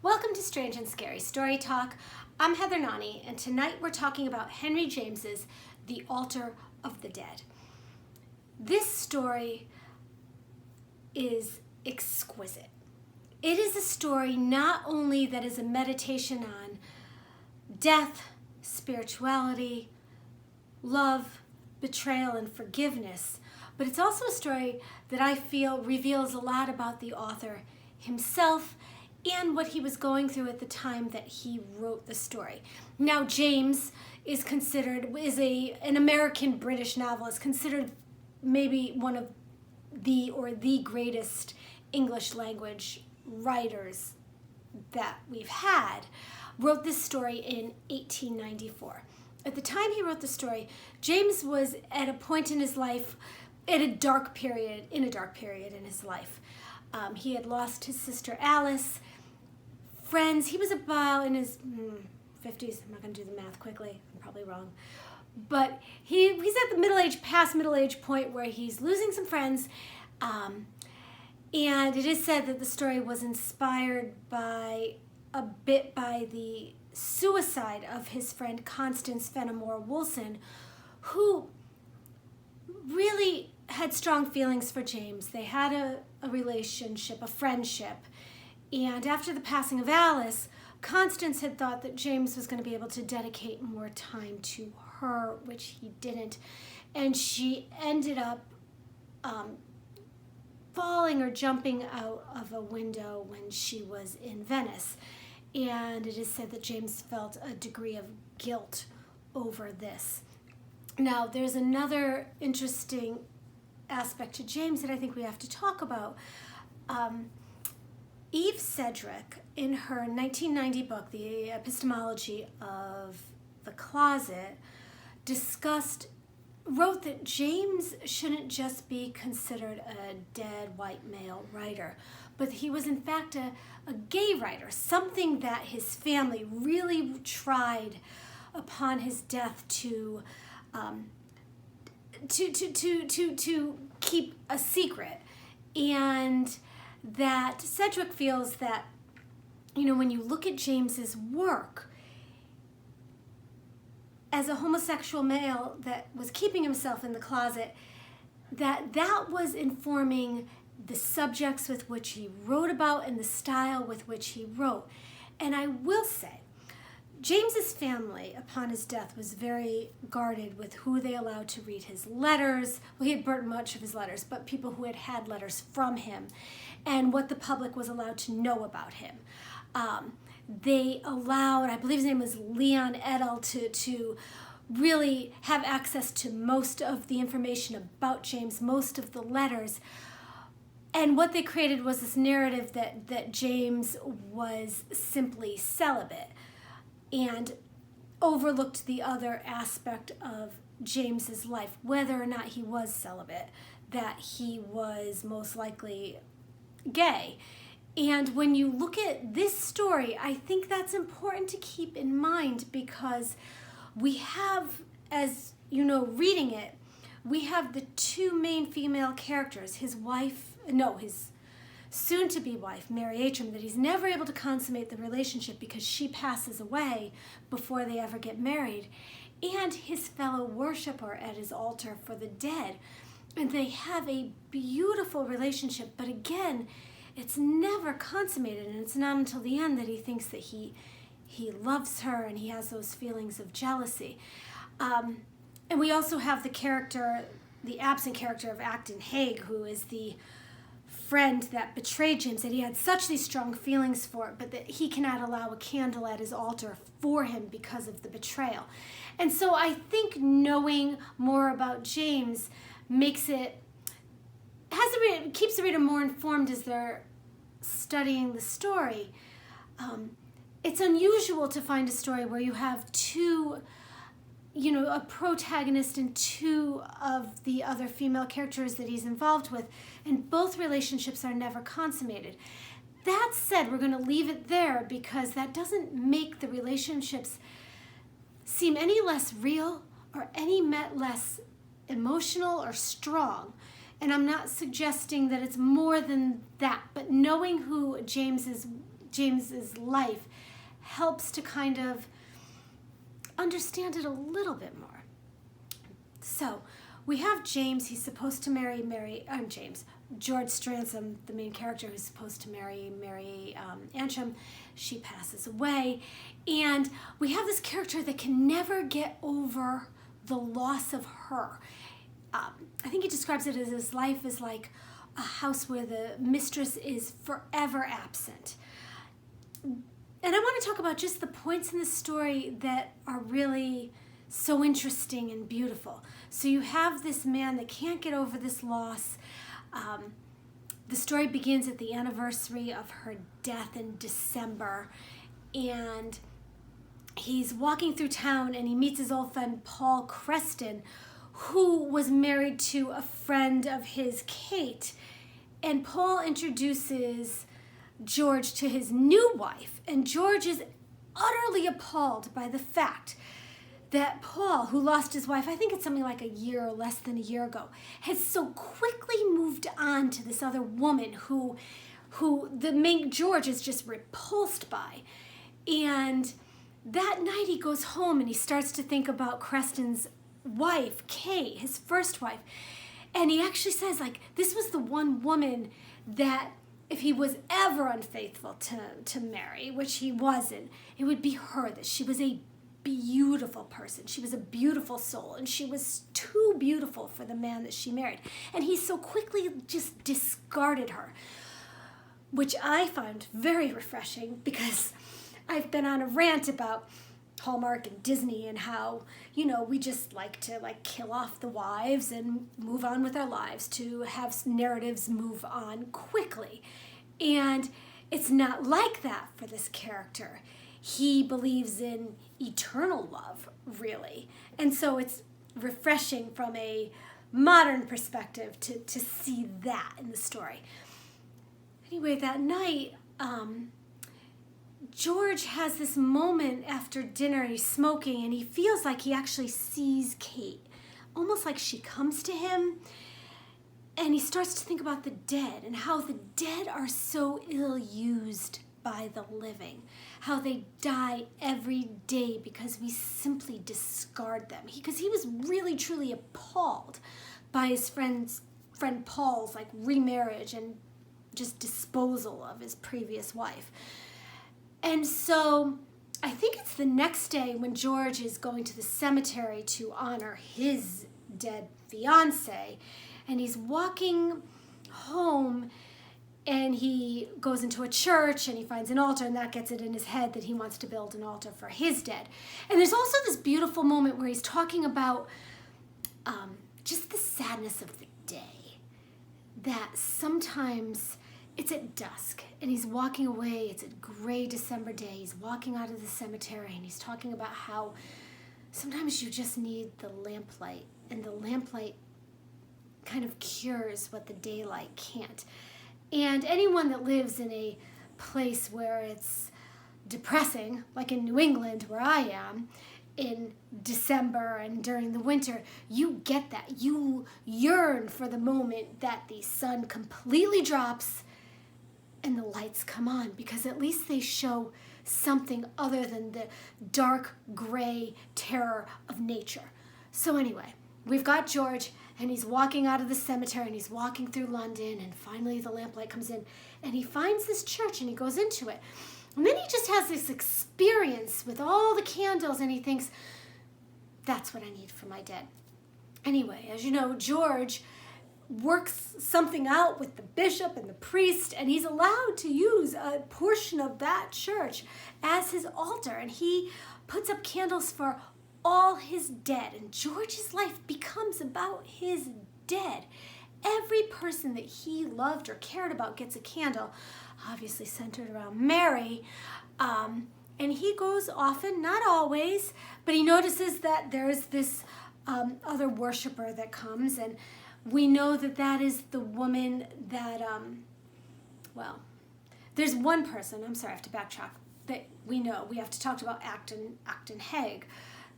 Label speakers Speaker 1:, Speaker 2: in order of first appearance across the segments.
Speaker 1: Welcome to Strange and Scary Story Talk. I'm Heather Nani, and tonight we're talking about Henry James's The Altar of the Dead. This story is exquisite. It is a story not only that is a meditation on death, spirituality, love, betrayal, and forgiveness, but it's also a story that I feel reveals a lot about the author himself and what he was going through at the time that he wrote the story. Now, James is an American British novelist, considered maybe one of the greatest English language writers that we've had. Wrote this story in 1894. At the time he wrote the story, James was at a point in his life, in a dark period in his life. He had lost his sister Alice, friends. He was about in his 50s. I'm not going to do the math quickly. I'm probably wrong. But he's at the past middle-age point where he's losing some friends. And it is said that the story was inspired a bit by the suicide of his friend Constance Fenimore Woolson, who really had strong feelings for James. They had a relationship, a friendship. And after the passing of Alice, Constance had thought that James was going to be able to dedicate more time to her, which he didn't. And she ended up falling or jumping out of a window when she was in Venice. And it is said that James felt a degree of guilt over this. Now, there's another interesting aspect to James that I think we have to talk about. Eve Sedgwick, in her 1990 book, The Epistemology of the Closet, wrote that James shouldn't just be considered a dead white male writer, but he was in fact a gay writer, something that his family really tried upon his death to keep a secret. And that Sedgwick feels that, when you look at James's work as a homosexual male that was keeping himself in the closet, that was informing the subjects with which he wrote about and the style with which he wrote. And I will say, James's family, upon his death, was very guarded with who they allowed to read his letters. Well, he had burnt much of his letters, but people who had letters from him, and what the public was allowed to know about him. They allowed, I believe his name was Leon Edel, to really have access to most of the information about James, most of the letters. And what they created was this narrative that James was simply celibate, and overlooked the other aspect of James's life, whether or not he was celibate, that he was most likely gay. And when you look at this story, I think that's important to keep in mind, because we have, as you know, reading it, we have the two main female characters, his soon-to-be wife, Mary Atrim, that he's never able to consummate the relationship because she passes away before they ever get married, and his fellow worshiper at his altar for the dead. And they have a beautiful relationship, but again, it's never consummated, and it's not until the end that he thinks that he loves her and he has those feelings of jealousy. And we also have the absent character of Acton Haig, who is the friend that betrayed James, that he had such these strong feelings for, but that he cannot allow a candle at his altar for him because of the betrayal. And so I think knowing more about James keeps the reader more informed as they're studying the story. It's unusual to find a story where you have a protagonist and two of the other female characters that he's involved with, and both relationships are never consummated. That said, we're going to leave it there because that doesn't make the relationships seem any less real or any less emotional or strong. And I'm not suggesting that it's more than that, but knowing who James's James's life helps to kind of understand it a little bit more. So we have James. He's supposed to marry George Stransom, the main character, who's supposed to marry Mary Antrim. She passes away, and we have this character that can never get over the loss of her. I think he describes it as his life is like a house where the mistress is forever absent. And I want to talk about just the points in the story that are really so interesting and beautiful. So you have this man that can't get over this loss. The story begins at the anniversary of her death in December, and he's walking through town and he meets his old friend Paul Creston, who was married to a friend of his, Kate. And Paul introduces George to his new wife, and George is utterly appalled by the fact that Paul, who lost his wife, I think it's something like a year or less than a year ago, has so quickly moved on to this other woman who the main George is just repulsed by. And that night he goes home and he starts to think about Creston's wife, Kay, his first wife. And he actually says, like, this was the one woman that if he was ever unfaithful to Mary, which he wasn't, it would be her, that she was a beautiful person. She was a beautiful soul, and she was too beautiful for the man that she married. And he so quickly just discarded her, which I found very refreshing, because I've been on a rant about Hallmark and Disney and how, we just like to kill off the wives and move on with our lives, to have narratives move on quickly. And it's not like that for this character. He believes in eternal love, really. And so it's refreshing from a modern perspective to see that in the story. Anyway, that night, George has this moment after dinner. He's smoking, and he feels like he actually sees Kate, almost like she comes to him. And he starts to think about the dead and how the dead are so ill-used by the living, how they die every day because we simply discard them. Because he was really, truly appalled by his friend Paul's remarriage and just disposal of his previous wife. And so I think it's the next day when George is going to the cemetery to honor his dead fiance, and he's walking home, and he goes into a church and he finds an altar, and that gets it in his head that he wants to build an altar for his dead. And there's also this beautiful moment where he's talking about just the sadness of the day, that sometimes it's at dusk and he's walking away. It's a gray December day. He's walking out of the cemetery and he's talking about how sometimes you just need the lamplight, and the lamplight kind of cures what the daylight can't. And anyone that lives in a place where it's depressing, like in New England where I am, in December and during the winter, you get that. You yearn for the moment that the sun completely drops and the lights come on, because at least they show something other than the dark gray terror of nature. So anyway, we've got George, and he's walking out of the cemetery, and he's walking through London, and finally the lamplight comes in, and he finds this church, and he goes into it. And then he just has this experience with all the candles, and he thinks, that's what I need for my dead. Anyway, as you know, George works something out with the bishop and the priest, and he's allowed to use a portion of that church as his altar, and he puts up candles for all his dead, and George's life becomes about his dead. Every person that he loved or cared about gets a candle, obviously centered around Mary, and he goes often, not always, but he notices that there's this other worshiper that comes, and we know that that is the woman that, there's one person, I'm sorry, I have to backtrack, that we know, we have to talk about Acton Haig,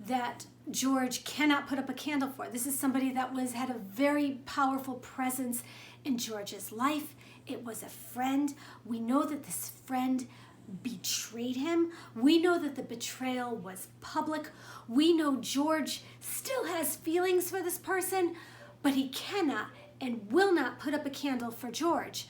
Speaker 1: that George cannot put up a candle for. This is somebody that had a very powerful presence in George's life. It was a friend. We know that this friend betrayed him. We know that the betrayal was public. We know George still has feelings for this person, but he cannot and will not put up a candle for George.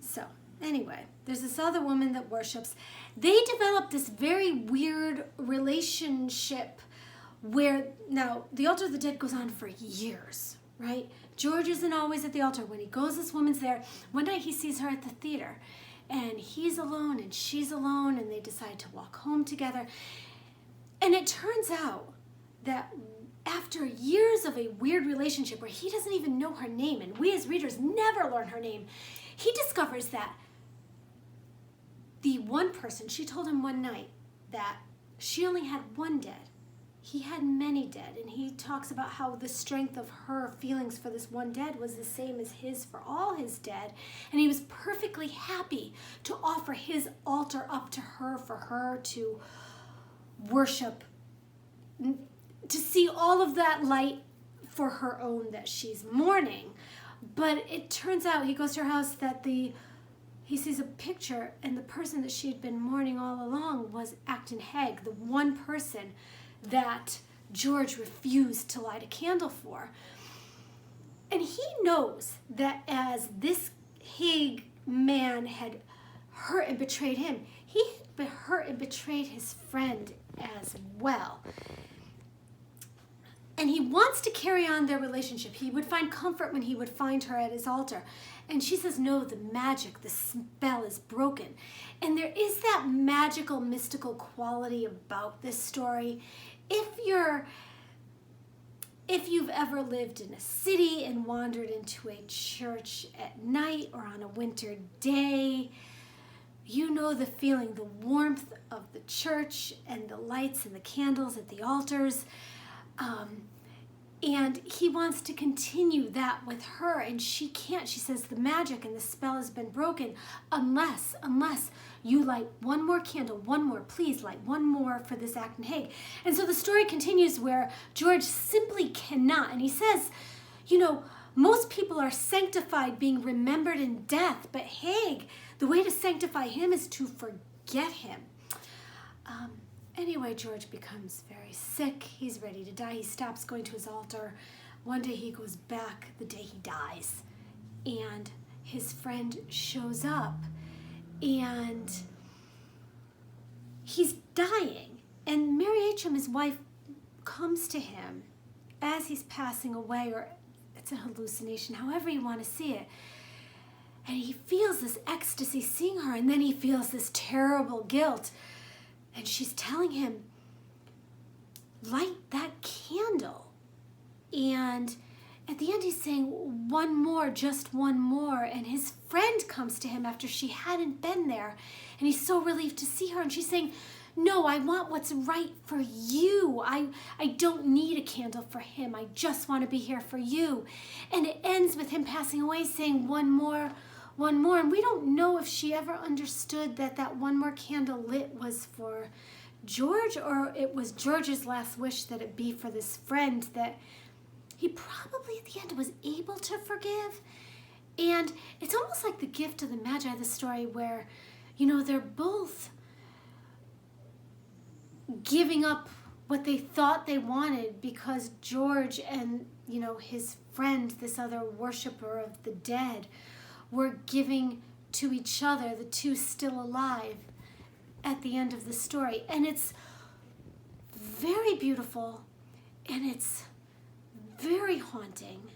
Speaker 1: So anyway, there's this other woman that worships. They develop this very weird relationship where now the altar of the dead goes on for years, right? George isn't always at the altar. When he goes, this woman's there. One night he sees her at the theater, and he's alone and she's alone, and they decide to walk home together. And it turns out that after years of a weird relationship where he doesn't even know her name, and we as readers never learn her name, he discovers that the one person, she told him one night that she only had one dead. He had many dead, and he talks about how the strength of her feelings for this one dead was the same as his for all his dead, and he was perfectly happy to offer his altar up to her for her to worship, to see all of that light for her own that she's mourning. But it turns out, he goes to her house, that he sees a picture, and the person that she had been mourning all along was Acton Haig, the one person that George refused to light a candle for. And he knows that as this Haig man had hurt and betrayed him, he had hurt and betrayed his friend as well. And he wants to carry on their relationship. He would find comfort when he would find her at his altar. And she says, no, the magic, the spell is broken. And there is that magical, mystical quality about this story. If you've ever lived in a city and wandered into a church at night or on a winter day, you know the feeling, the warmth of the church and the lights and the candles at the altars. And he wants to continue that with her, and she can't. She says the magic and the spell has been broken unless you light one more candle, one more, please light one more for this Acton Haig. And so the story continues where George simply cannot, and he says, you know, most people are sanctified being remembered in death, but Haig, the way to sanctify him is to forget him. Anyway, George becomes very sick. He's ready to die. He stops going to his altar. One day he goes back the day he dies. And his friend shows up. And he's dying. And Mary H.M., his wife, comes to him as he's passing away, or it's a hallucination, however you want to see it. And he feels this ecstasy seeing her, and then he feels this terrible guilt. And she's telling him, light that candle. And at the end he's saying, one more, just one more. And his friend comes to him after she hadn't been there. And he's so relieved to see her. And she's saying, no, I want what's right for you. I don't need a candle for him. I just want to be here for you. And it ends with him passing away saying, one more. And we don't know if she ever understood that that one more candle lit was for George, or it was George's last wish that it be for this friend that he probably at the end was able to forgive. And it's almost like the gift of the Magi, the story where, you know, they're both giving up what they thought they wanted because George and, you know, his friend, this other worshiper of the dead, were giving to each other, the two still alive, at the end of the story. And it's very beautiful, and it's very haunting.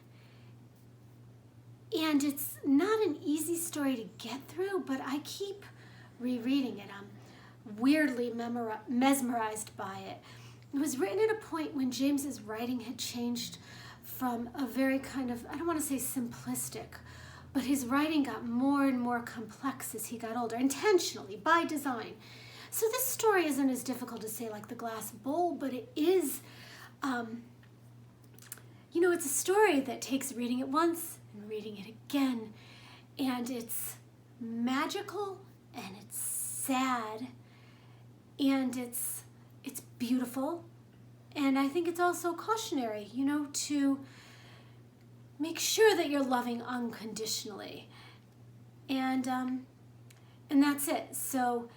Speaker 1: And it's not an easy story to get through, but I keep rereading it. I'm weirdly mesmerized by it. It was written at a point when James's writing had changed from a very kind of, I don't want to say simplistic, but his writing got more and more complex as he got older, intentionally, by design. So this story isn't as difficult to say like The Glass Bowl, but it is, you know, it's a story that takes reading it once and reading it again, and it's magical, and it's sad, and it's beautiful, and I think it's also cautionary, you know, to make sure that you're loving unconditionally. And And that's it. So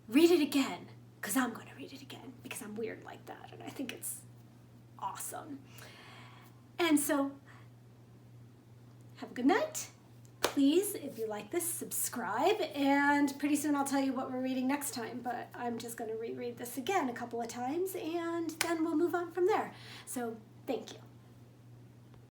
Speaker 1: read it again, because I'm going to read it again, because I'm weird like that, and I think it's awesome. And so, have a good night. Please, if you like this, subscribe, and pretty soon I'll tell you what we're reading next time, but I'm just going to reread this again a couple of times, and then we'll move on from there. So, thank you.